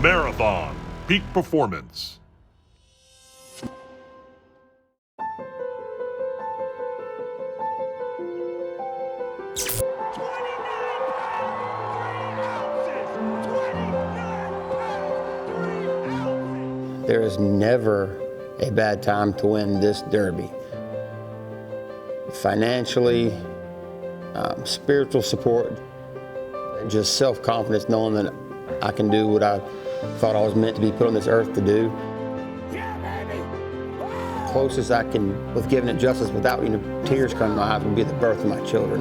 Marathon Peak Performance. There is never a bad time to win this derby. Financially, spiritual support, and just self-confidence, knowing that I can do what I thought I was meant to be put on this earth to do. Closest I can, with giving it justice without tears coming to my eyes, would be the birth of my children.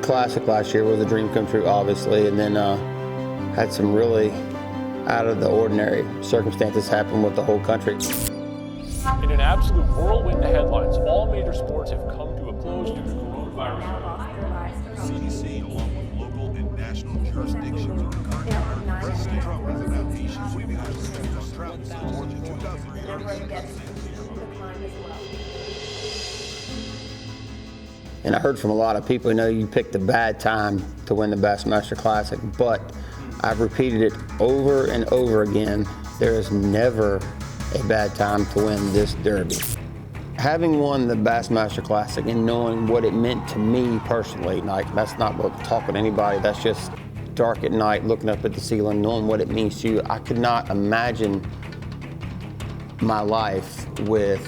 Classic last year was a dream come true, obviously, and then had some really out of the ordinary circumstances happen with the whole country. In an absolute whirlwind in the headlines, all major sports have come to a close due to coronavirus. CDC, along with local and national jurisdictions, are encouraging President Trump has announced nations will be hosting travel to more than 2,300 And I heard from a lot of people, you picked a bad time to win the Bassmaster Classic, but I've repeated it over and over again. There is never a bad time to win this derby. Having won the Bassmaster Classic and knowing what it meant to me personally, like that's not about talking to anybody, that's just dark at night, looking up at the ceiling, knowing what it means to you. I could not imagine my life with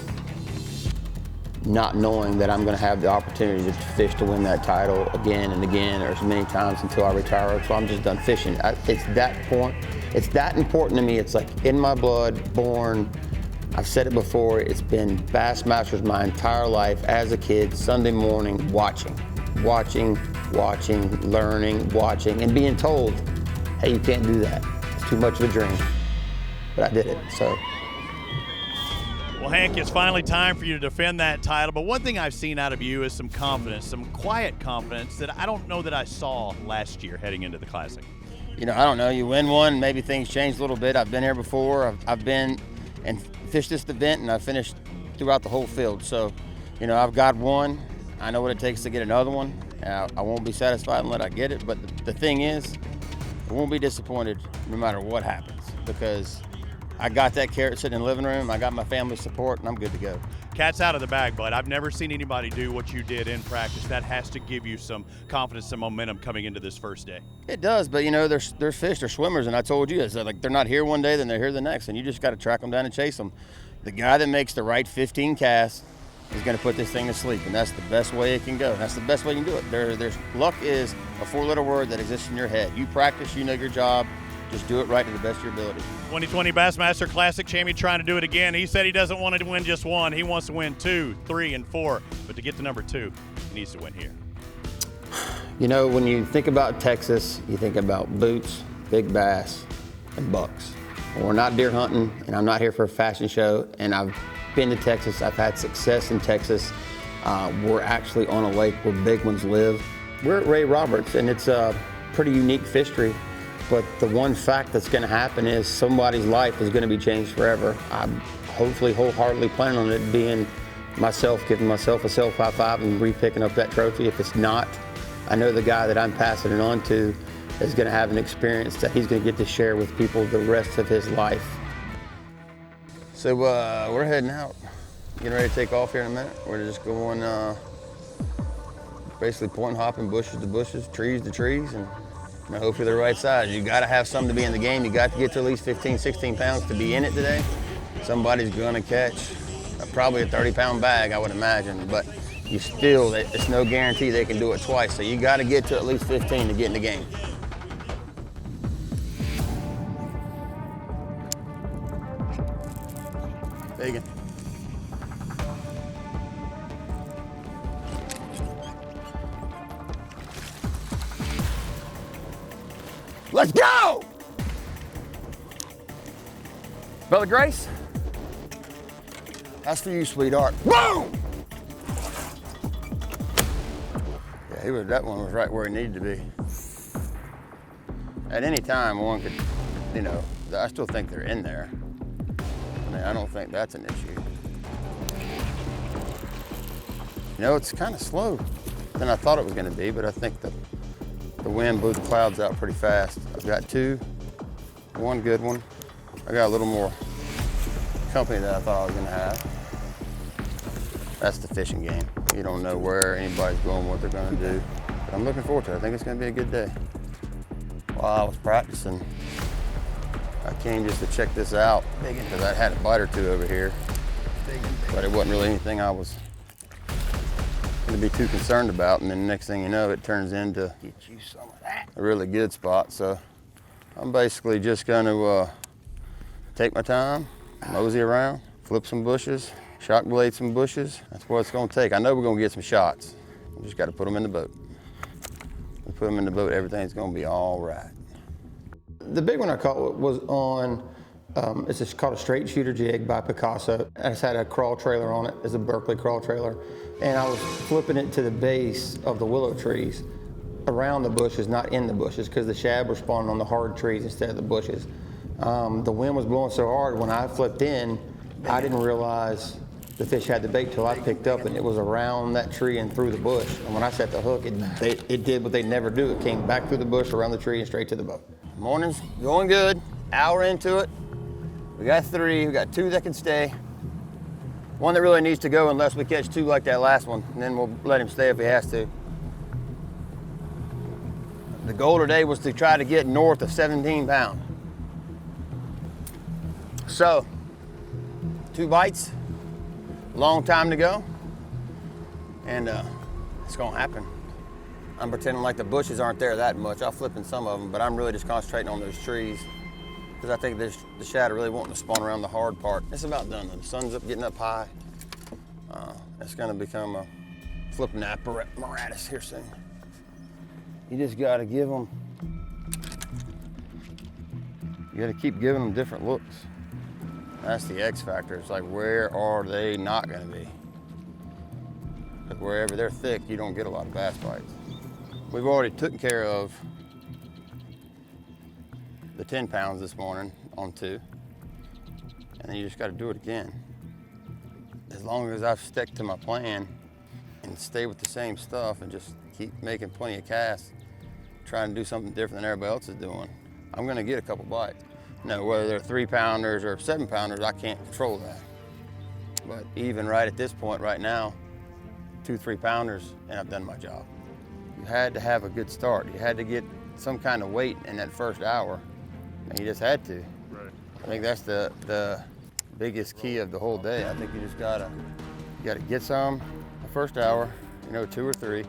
not knowing that I'm going to have the opportunity to fish to win that title again and again, or as many times until I retire. So I'm just done fishing. It's that point. It's that important to me. It's like in my blood, born. I've said it before. It's been Bassmasters my entire life as a kid. Sunday morning, watching, learning, watching, and being told, "Hey, you can't do that. It's too much of a dream." But I did it. So. Well, Hank, it's finally time for you to defend that title, but one thing I've seen out of you is some confidence, some quiet confidence that I don't know that I saw last year heading into the Classic. I don't know, you win one, maybe things change a little bit. I've been here before. I've been and fished this event, and I finished throughout the whole field. So, I've got one. I know what it takes to get another one. I won't be satisfied unless I get it, but the thing is, I won't be disappointed no matter what happens, because I got that carrot sitting in the living room, I got my family support, and I'm good to go. Cat's out of the bag, bud. I've never seen anybody do what you did in practice. That has to give you some confidence, some momentum coming into this first day. It does, but they're fish, they're swimmers, and I told you, they're not here one day, then they're here the next, and you just got to track them down and chase them. The guy that makes the right 15 casts is going to put this thing to sleep, and that's the best way it can go. That's the best way you can do it. There's luck is a four-letter word that exists in your head. You practice, you know your job. Just do it right to the best of your ability. 2020 Bassmaster Classic champion trying to do it again. He said he doesn't want to win just one. He wants to win 2, 3, and 4. But to get to number 2, he needs to win here. When you think about Texas, you think about boots, big bass, and bucks. We're not deer hunting, and I'm not here for a fashion show, and I've been to Texas. I've had success in Texas. We're actually on a lake where big ones live. We're at Ray Roberts, and it's a pretty unique fishery. But the one fact that's going to happen is somebody's life is going to be changed forever. I'm hopefully wholeheartedly planning on it being myself, giving myself a self high five and re-picking up that trophy. If it's not, I know the guy that I'm passing it on to is going to have an experience that he's going to get to share with people the rest of his life. So we're heading out. Getting ready to take off here in a minute. We're just going basically point hopping, bushes to bushes, trees to trees, and hopefully the right size. You got to have something to be in the game. You got to get to at least 15, 16 pounds to be in it today. Somebody's going to catch probably a 30-pound bag, I would imagine, but it's no guarantee they can do it twice. So you got to get to at least 15 to get in the game. Fagan. Let's go! Brother Grace, that's for you, sweetheart. Boom! Yeah, that one was right where he needed to be. At any time, one could, I still think they're in there. I don't think that's an issue. It's kind of slow than I thought it was going to be, but I think the The wind blew the clouds out pretty fast. I've got one good one. I got a little more company that I thought I was gonna have. That's the fishing game. You don't know where anybody's going, what they're gonna do. But I'm looking forward to it. I think it's gonna be a good day. While I was practicing, I came just to check this out because I had a bite or two over here, but it wasn't really anything I was gonna be too concerned about. And then the next thing you know, it turns into a really good spot. So I'm basically just gonna take my time, mosey around, flip some bushes, shock blade some bushes. That's what it's gonna take. I know we're gonna get some shots. We just gotta put them in the boat. We put them in the boat, everything's gonna be all right. The big one I caught was on, it's just called a straight shooter jig by Picasso. I just had a crawl trailer on it. It's a Berkeley crawl trailer. And I was flipping it to the base of the willow trees, around the bushes, not in the bushes, because the shad were spawning on the hard trees instead of the bushes. The wind was blowing so hard, when I flipped in, I didn't realize the fish had the bait till I picked up, and it was around that tree and through the bush. And when I set the hook, it did what they never do. It came back through the bush, around the tree, and straight to the boat. Morning's going good. Hour into it. We got 3. We got 2 that can stay. One that really needs to go unless we catch 2 like that last one, and then we'll let him stay if he has to. The goal today was to try to get north of 17 pounds. So, 2 bites, long time to go, and it's gonna happen. I'm pretending like the bushes aren't there that much. I'll flip in some of them, but I'm really just concentrating on those trees because I think the shad are really wanting to spawn around the hard part. It's about done though. The sun's getting up high. It's gonna become a flipping apparatus here soon. You just gotta give them, you gotta keep giving them different looks. That's the X factor. It's like, where are they not gonna be? Because wherever they're thick, you don't get a lot of bass bites. We've already taken care of the 10 pounds this morning on 2. And then you just gotta do it again. As long as I've stuck to my plan and stay with the same stuff and just keep making plenty of casts, trying to do something different than everybody else is doing, I'm gonna get a couple bites. Now, whether they're 3 pounders or 7 pounders, I can't control that. But even right at this point right now, 2 3 pounders, and I've done my job. You had to have a good start. You had to get some kind of weight in that first hour, and you just had to. Right. I think that's the biggest key of the whole day. I think you just gotta get some the first hour, 2 or 3.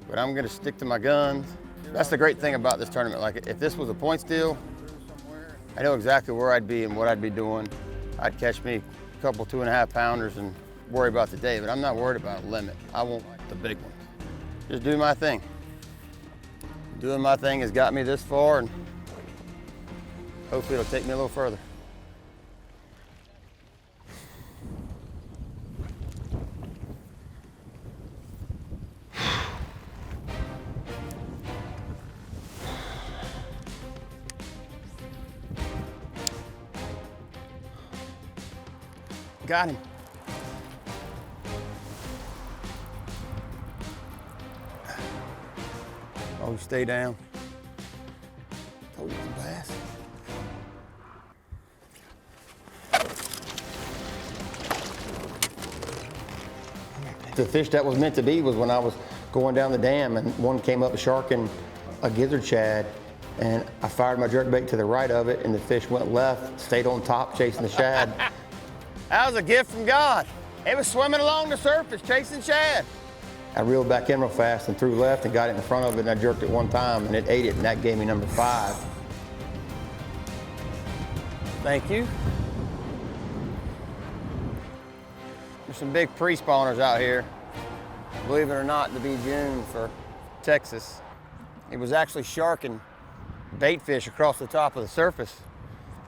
But I'm gonna stick to my guns. That's the great thing about this tournament. Like, if this was a points deal, I know exactly where I'd be and what I'd be doing. I'd catch me a couple 2.5 pounders and worry about the day, but I'm not worried about a limit. I want the big ones. Just do my thing. Doing my thing has got me this far, and hopefully it'll take me a little further. Got him. Oh, stay down. Told you it was a bass. The fish that was meant to be was when I was going down the dam and one came up sharking a gizzard shad, and I fired my jerkbait to the right of it and the fish went left, stayed on top chasing the shad. That was a gift from God. It was swimming along the surface chasing shad. I reeled back in real fast and threw left and got it in front of it, and I jerked it one time and it ate it, and that gave me number 5. Thank you. There's some big pre-spawners out here. Believe it or not, to be June for Texas. It was actually sharking bait fish across the top of the surface.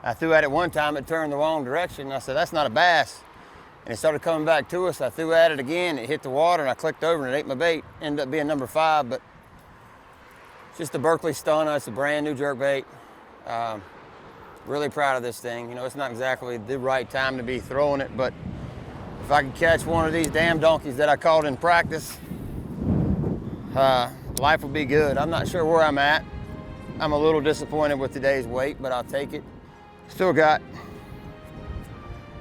I threw at it one time, it turned the wrong direction. I said, that's not a bass. And it started coming back to us. I threw at it again, it hit the water, and I clicked over and it ate my bait. Ended up being number 5, but it's just a Berkeley Stunner. It's a brand new jerkbait. Really proud of this thing. It's not exactly the right time to be throwing it, but if I could catch one of these damn donkeys that I caught in practice, life will be good. I'm not sure where I'm at. I'm a little disappointed with today's weight, but I'll take it. Still got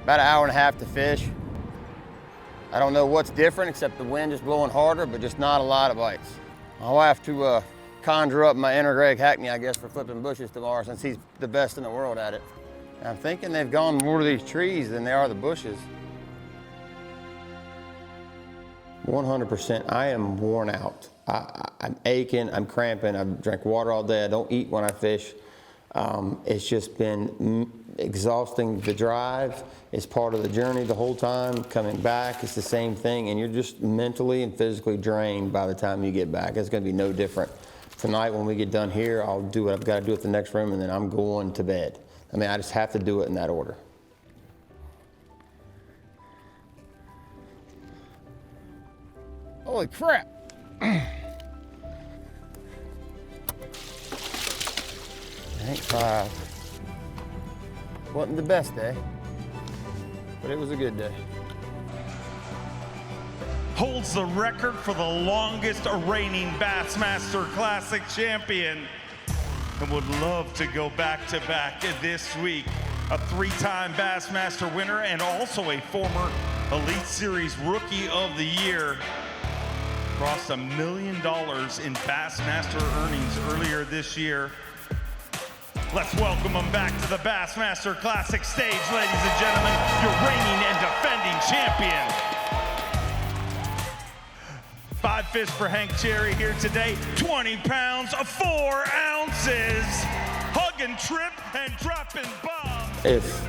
about an hour and a half to fish. I don't know what's different except the wind is blowing harder, but just not a lot of bites. I'll have to conjure up my inner Greg Hackney, I guess, for flipping bushes tomorrow since he's the best in the world at it. And I'm thinking they've gone more to these trees than they are the bushes. 100%, I am worn out. I'm aching, I'm cramping, I've drank water all day, I don't eat when I fish. It's just been exhausting. The drive is part of the journey the whole time. Coming back, it's the same thing, and you're just mentally and physically drained by the time you get back. It's gonna be no different. Tonight when we get done here, I'll do what I've gotta do at the next room, and then I'm going to bed. I mean, I just have to do it in that order. Holy crap. Ain't 5. Wasn't the best day, but it was a good day. Holds the record for the longest reigning Bassmaster Classic champion and would love to go back-to-back this week. A 3-time Bassmaster winner and also a former Elite Series Rookie of the Year. Crossed $1 million in Bassmaster earnings earlier this year. Let's welcome him back to the Bassmaster Classic stage, ladies and gentlemen, your reigning and defending champion. 5 fish for Hank Cherry here today, 20 pounds, 4 ounces. Hugging trip and dropping bombs. If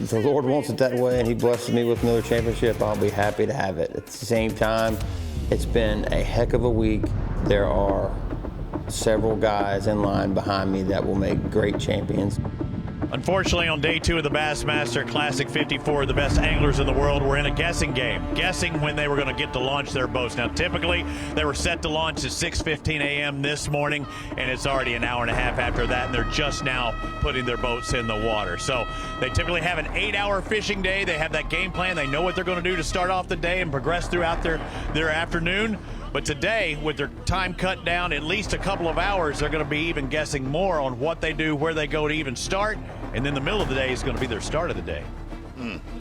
the Lord wants it that way and he blesses me with another championship, I'll be happy to have it. At the same time, it's been a heck of a week. There are several guys in line behind me that will make great champions. Unfortunately, on day 2 of the Bassmaster Classic, 54 of the best anglers in the world were in a guessing game, guessing when they were going to get to launch their boats. Now, typically, they were set to launch at 6:15 a.m. this morning, and it's already an hour and a half after that, and they're just now putting their boats in the water. So they typically have an 8-hour fishing day. They have that game plan. They know what they're going to do to start off the day and progress throughout their afternoon. But today, with their time cut down at least a couple of hours, they're going to be even guessing more on what they do, where they go to even start, and then the middle of the day is going to be their start of the day.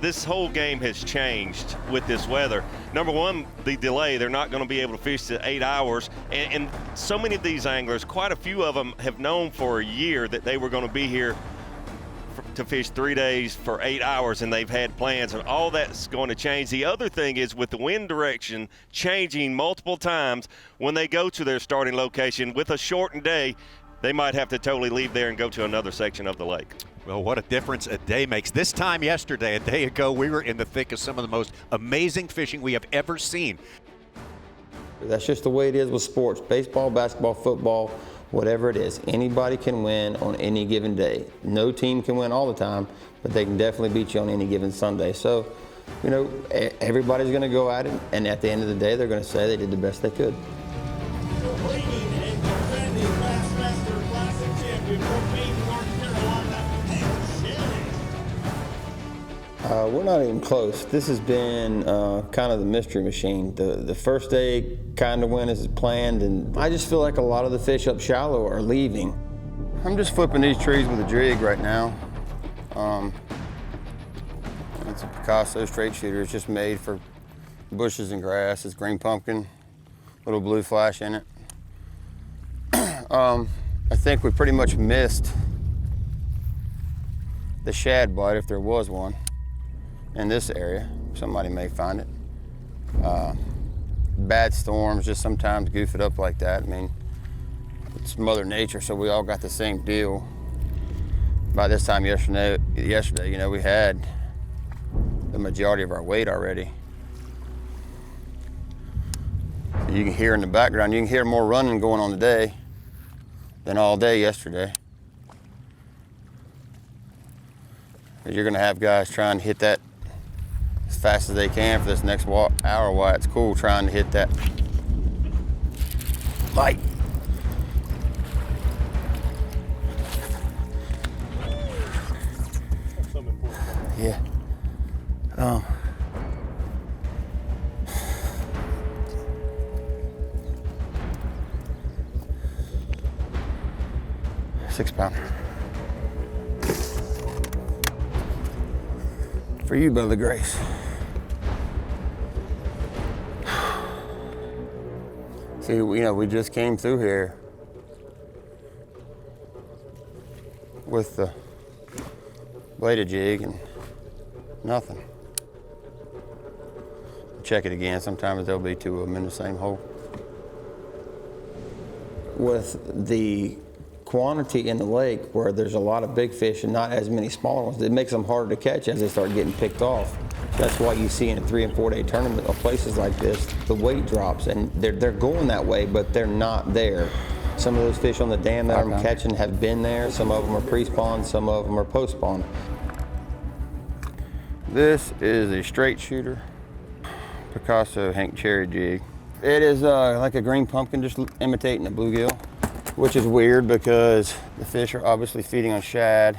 This whole game has changed with this weather. Number one, the delay. They're not going to be able to fish to 8 hours. And so many of these anglers, quite a few of them have known for a year that they were going to be here to fish 3 days for 8 hours, and they've had plans, and all that's going to change. The other thing is with the wind direction changing multiple times, when they go to their starting location with a shortened day, they might have to totally leave there and go to another section of the lake. Well, what a difference a day makes. This time yesterday, a day ago, we were in the thick of some of the most amazing fishing we have ever seen. That's just the way it is with sports. Baseball, basketball, football, whatever it is. Anybody can win on any given day. No team can win all the time, but they can definitely beat you on any given Sunday. So, you know, everybody's going to go at it, and at the end of the day, they're going to say they did the best they could. We're not even close. This has been kind of the mystery machine. The first day kind of went as planned, and I just feel like a lot of the fish up shallow are leaving. I'm just flipping these trees with a jig right now. It's a Picasso straight shooter. It's just made for bushes and grass. It's green pumpkin, little blue flash in it. I think we pretty much missed the shad bite, if there was one, in this area. Somebody may find it. Bad storms just sometimes goof it up like that. I mean, it's Mother Nature, so we all got the same deal. By this time yesterday, you know, we had the majority of our weight already. You can hear in the background, you can hear more running going on today than all day yesterday. You're gonna have guys trying to hit that as fast as they can for this next hour while it's cool, trying to hit that light. Yeah. 6 pounder. For you, Brother Grace. See, you know, we just came through here with the bladed jig and nothing. Check it again. Sometimes there'll be two of them in the same hole. With the quantity in the lake where there's a lot of big fish and not as many smaller ones, it makes them harder to catch as they start getting picked off. That's why you see in a 3 and 4 day tournament of places like this, the weight drops, and they're going that way, but they're not there. Some of those fish on the dam that I'm catching have been there. Some of them are pre-spawn, some of them are post-spawn. This is a straight shooter Picasso Hank Cherry jig. It is like a green pumpkin, just imitating a bluegill, which is weird because the fish are obviously feeding on shad.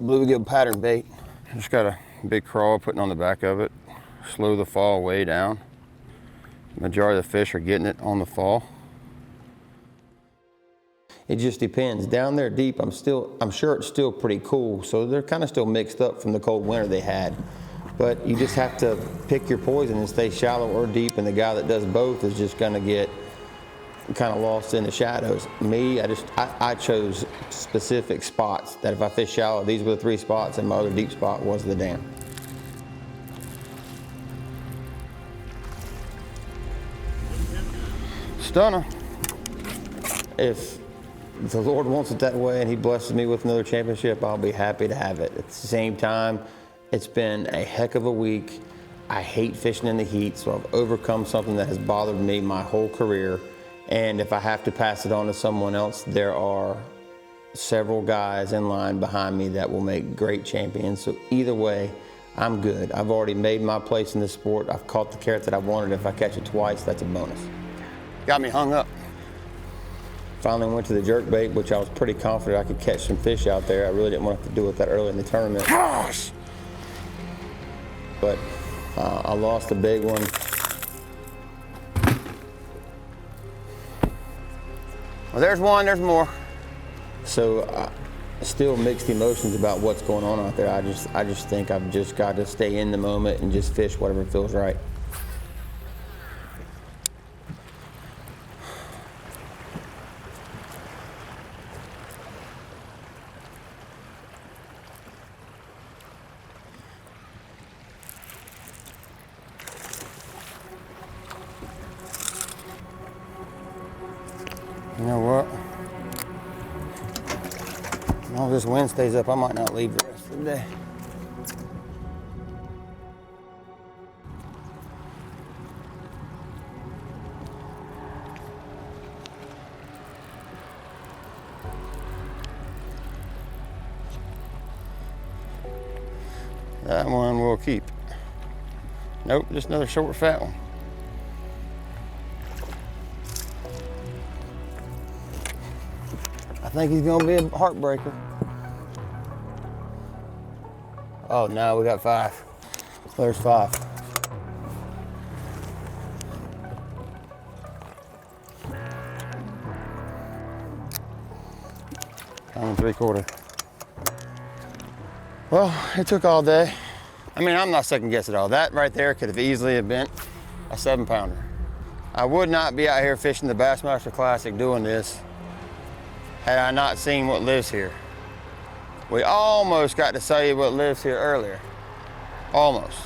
Bluegill pattern bait. Just got a big crawl putting on the back of it. Slow the fall way down. Majority of the fish are getting it on the fall. It just depends. Down there deep, I'm sure it's still pretty cool. So they're kind of still mixed up from the cold winter they had. But you just have to pick your poison and stay shallow or deep, and the guy that does both is just gonna get kind of lost in the shadows. Me, I chose specific spots that if I fish shallow, these were the 3 spots, and my other deep spot was the dam. Stunner. If the Lord wants it that way and he blesses me with another championship, I'll be happy to have it. At the same time, it's been a heck of a week. I hate fishing in the heat, so I've overcome something that has bothered me my whole career. And if I have to pass it on to someone else, there are several guys in line behind me that will make great champions. So either way, I'm good. I've already made my place in this sport. I've caught the carrot that I wanted. If I catch it twice, that's a bonus. Got me hung up. Finally went to the jerkbait, which I was pretty confident I could catch some fish out there. I really didn't want to do it that early in the tournament. Gosh! But I lost a big one. Well, there's one, there's more. So still mixed emotions about what's going on out there. I just think I've just got to stay in the moment and just fish whatever feels right. You know what? As long as this wind stays up, I might not leave the rest of the day. That one we'll keep. Nope, just another short, fat one. I think he's gonna be a heartbreaker. Oh no, we got 5. There's 5. I'm 3/4. Well, it took all day. I mean, I'm not second guessing at all. That right there could have easily have been a 7-pounder. I would not be out here fishing the Bassmaster Classic doing this had I not seen what lives here. We almost got to tell you what lives here earlier. Almost.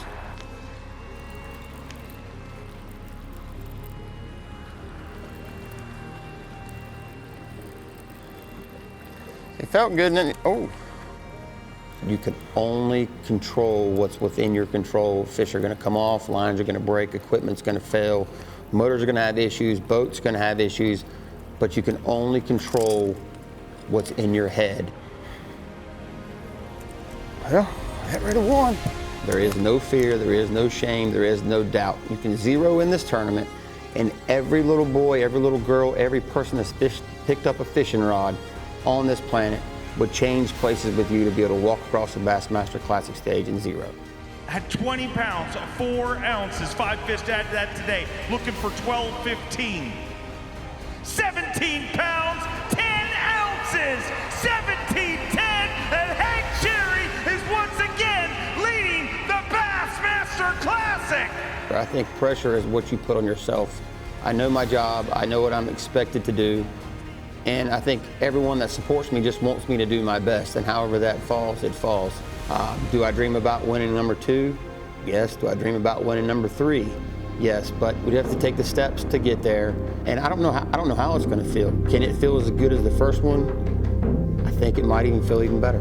It felt good, didn't it? Oh. You can only control what's within your control. Fish are gonna come off, lines are gonna break, equipment's gonna fail, motors are gonna have issues, boats gonna have issues, but you can only control what's in your head. Well, get rid of one. There is no fear, there is no shame, there is no doubt. You can zero in this tournament, and every little boy, every little girl, every person that's picked up a fishing rod on this planet would change places with you to be able to walk across the Bassmaster Classic stage and zero. At 20 pounds, 4 ounces, 5 fish to add to that today. Looking for 12, 15. 17 pounds, I think pressure is what you put on yourself. I know my job, I know what I'm expected to do, and I think everyone that supports me just wants me to do my best, and however that falls, it falls. Do I dream about winning number 2? Yes. Do I dream about winning number 3? Yes, but we have to take the steps to get there, and I don't know how it's going to feel. Can it feel as good as the first one? I think it might even feel even better.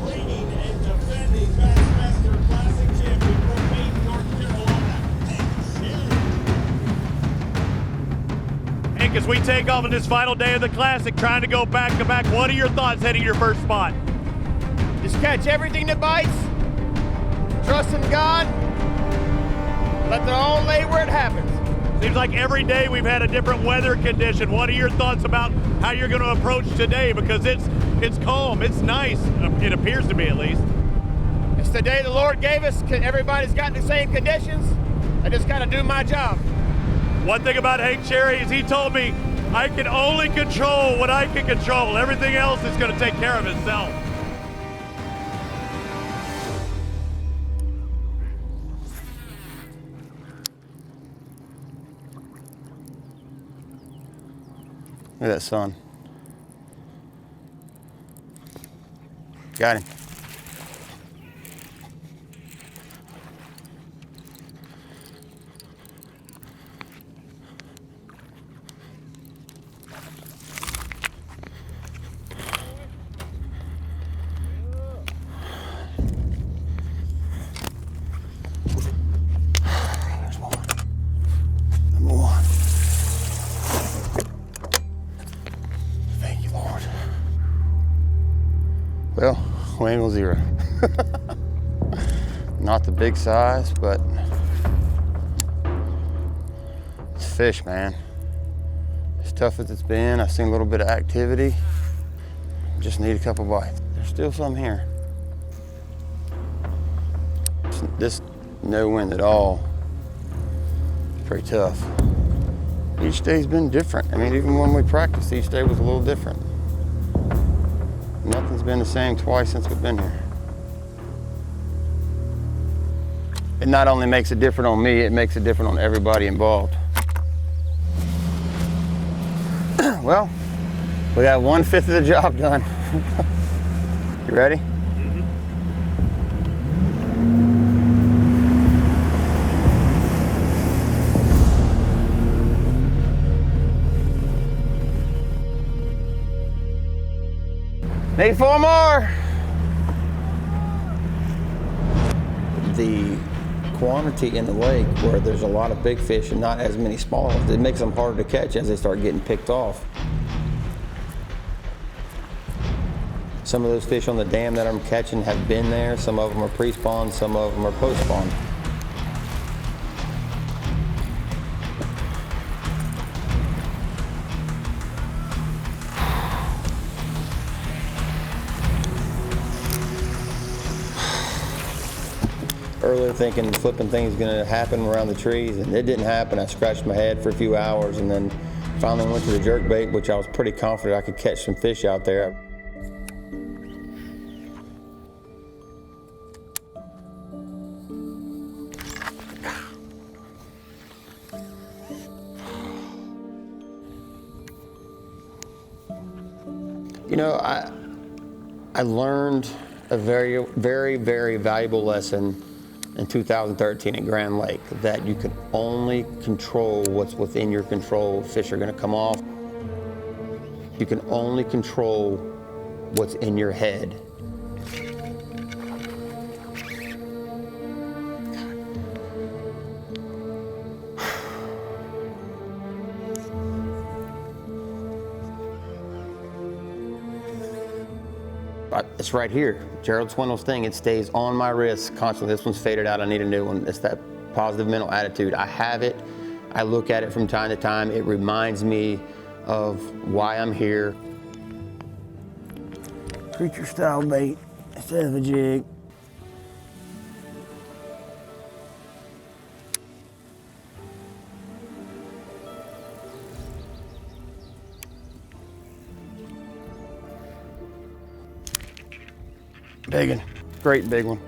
Reigning and defending Bassmaster Classic champion from Wayne, North Carolina, Hank, as we take off on this final day of the Classic, trying to go back-to-back, what are your thoughts heading to your first spot? Just catch everything that bites, trust in God, let it all lay where it happens. Seems like every day we've had a different weather condition. What are your thoughts about how you're going to approach today? Because it's calm, it's nice, it appears to be at least. It's the day the Lord gave us. Everybody's got the same conditions. I just got to do my job. One thing about Hank Cherry is he told me, I can only control what I can control. Everything else is going to take care of itself. Look at that sun. Got him. There's one. Number 1. Thank you, Lord. Well, angle 0. Not the big size, but it's fish, man. As tough as it's been, I've seen a little bit of activity. Just need a couple bites. There's still some here. This no wind at all. It's pretty tough. Each day's been different. I mean, even when we practiced, each day was a little different. Nothing's been the same twice since we've been here. It not only makes it different on me, it makes it different on everybody involved. Well, we got 1/5 of the job done. You ready? Need 4 more. The quantity in the lake where there's a lot of big fish and not as many small ones, it makes them harder to catch as they start getting picked off. Some of those fish on the dam that I'm catching have been there. Some of them are pre-spawn, some of them are post-spawn. Earlier thinking flipping things gonna happen around the trees, and it didn't happen. I scratched my head for a few hours and then finally went to the jerk bait, which I was pretty confident I could catch some fish out there. You know, I learned a very, very, very valuable lesson in 2013 at Grand Lake, that you can only control what's within your control. Fish are gonna come off. You can only control what's in your head. It's right here. Gerald Swindle's thing, it stays on my wrist constantly. This one's faded out, I need a new one. It's that positive mental attitude. I have it. I look at it from time to time. It reminds me of why I'm here. Creature style bait instead of a jig. Biggin. great big one.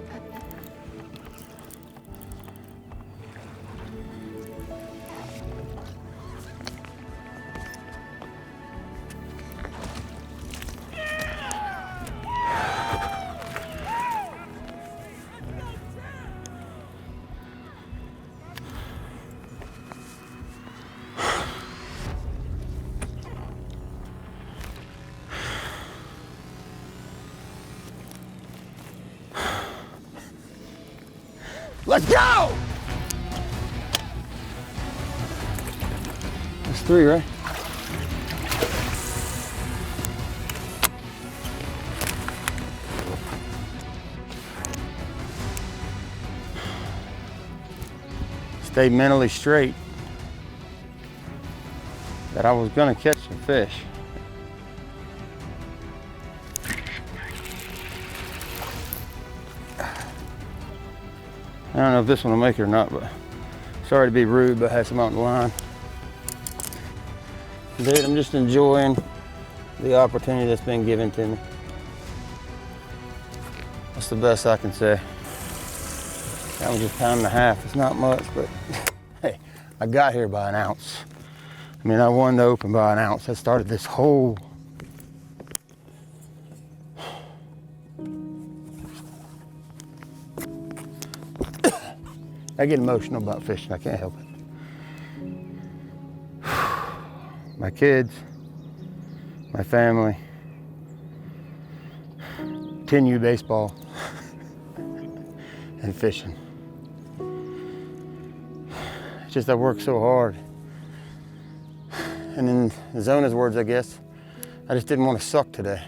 Let's go! That's 3, right? Stay mentally straight that I was gonna catch some fish. I don't know if this one will make it or not, but sorry to be rude, but I had some out in the line. Dude, I'm just enjoying the opportunity that's been given to me. That's the best I can say. That was just a pound and a half. It's not much, but hey, I got here by an ounce. I mean, I won the open by an ounce. That started this whole I get emotional about fishing, I can't help it. My kids, my family, 10U baseball, and fishing. It's just I work so hard. And in Zona's words, I guess, I just didn't want to suck today.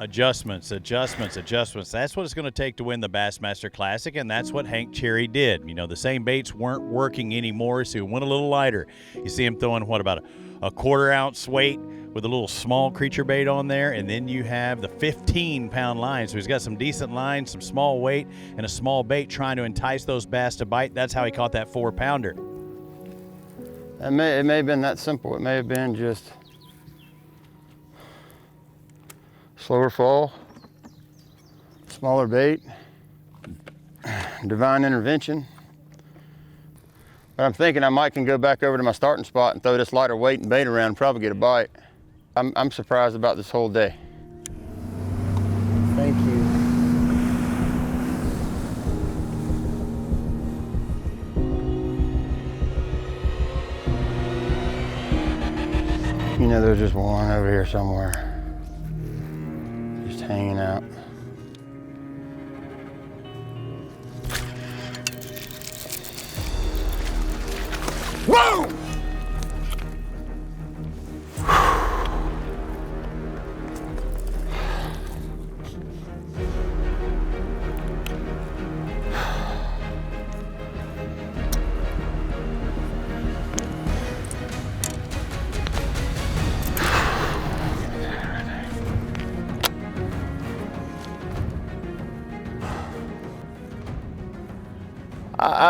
Adjustments, adjustments, adjustments. That's what it's going to take to win the Bassmaster Classic, and that's what Hank Cherry did. You know, the same baits weren't working anymore, so he went a little lighter. You see him throwing, what, about a 1/4 ounce weight with a little small creature bait on there, and then you have the 15-pound line. So he's got some decent lines, some small weight, and a small bait trying to entice those bass to bite. That's how he caught that 4-pounder. It may have been that simple. It may have been just slower fall, smaller bait, divine intervention. But I'm thinking I might can go back over to my starting spot and throw this lighter weight and bait around and probably get a bite. I'm surprised about this whole day. Thank you. You know, there's just one over here somewhere. Just hanging out. Whoa!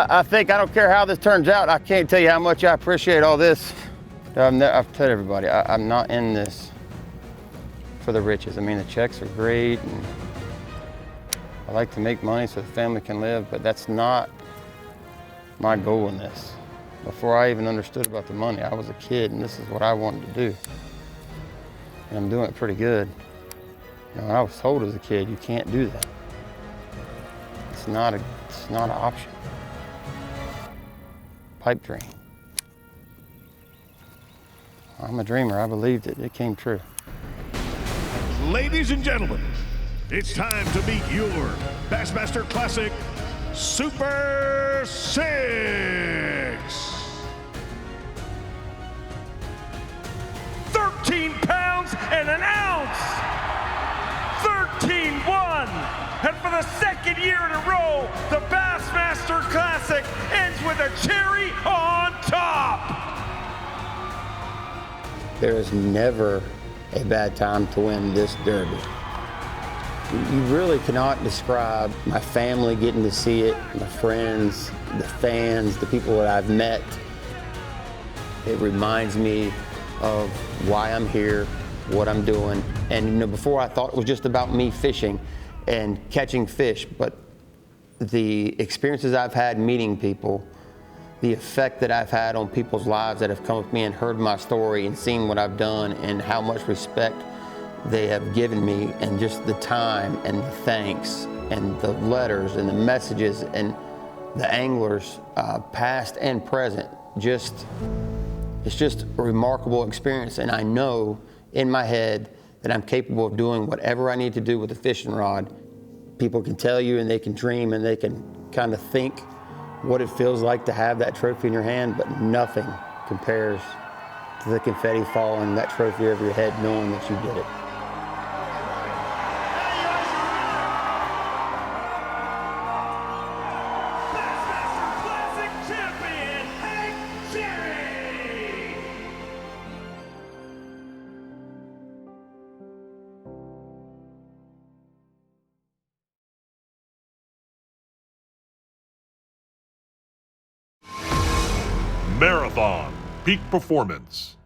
I think, I don't care how this turns out, I can't tell you how much I appreciate all this. I've told everybody, I'm not in this for the riches. I mean, the checks are great, and I like to make money so the family can live, but that's not my goal in this. Before I even understood about the money, I was a kid, and this is what I wanted to do. And I'm doing it pretty good. You know, I was told as a kid, you can't do that. It's not an option. Pipe dream. I'm a dreamer. I believed it. It came true. Ladies and gentlemen, it's time to meet your Bassmaster Classic Super 6. 13 pounds and an ounce. 13-1. And for the second year in a row, the Bassmaster Classic ends with a cherry on top. There is never a bad time to win this derby. You really cannot describe my family getting to see it, my friends, the fans, the people that I've met. It reminds me of why I'm here, what I'm doing. And you know, before I thought it was just about me fishing, and catching fish, but the experiences I've had meeting people, the effect that I've had on people's lives that have come with me and heard my story and seen what I've done and how much respect they have given me, and just the time and the thanks and the letters and the messages and the anglers, past and present, it's just a remarkable experience. And I know in my head that I'm capable of doing whatever I need to do with a fishing rod. People can tell you and they can dream and they can kind of think what it feels like to have that trophy in your hand, but nothing compares to the confetti falling, that trophy over your head, knowing that you did it. Bassmaster Classic champion, Hank Cherry! Marathon Peak Performance.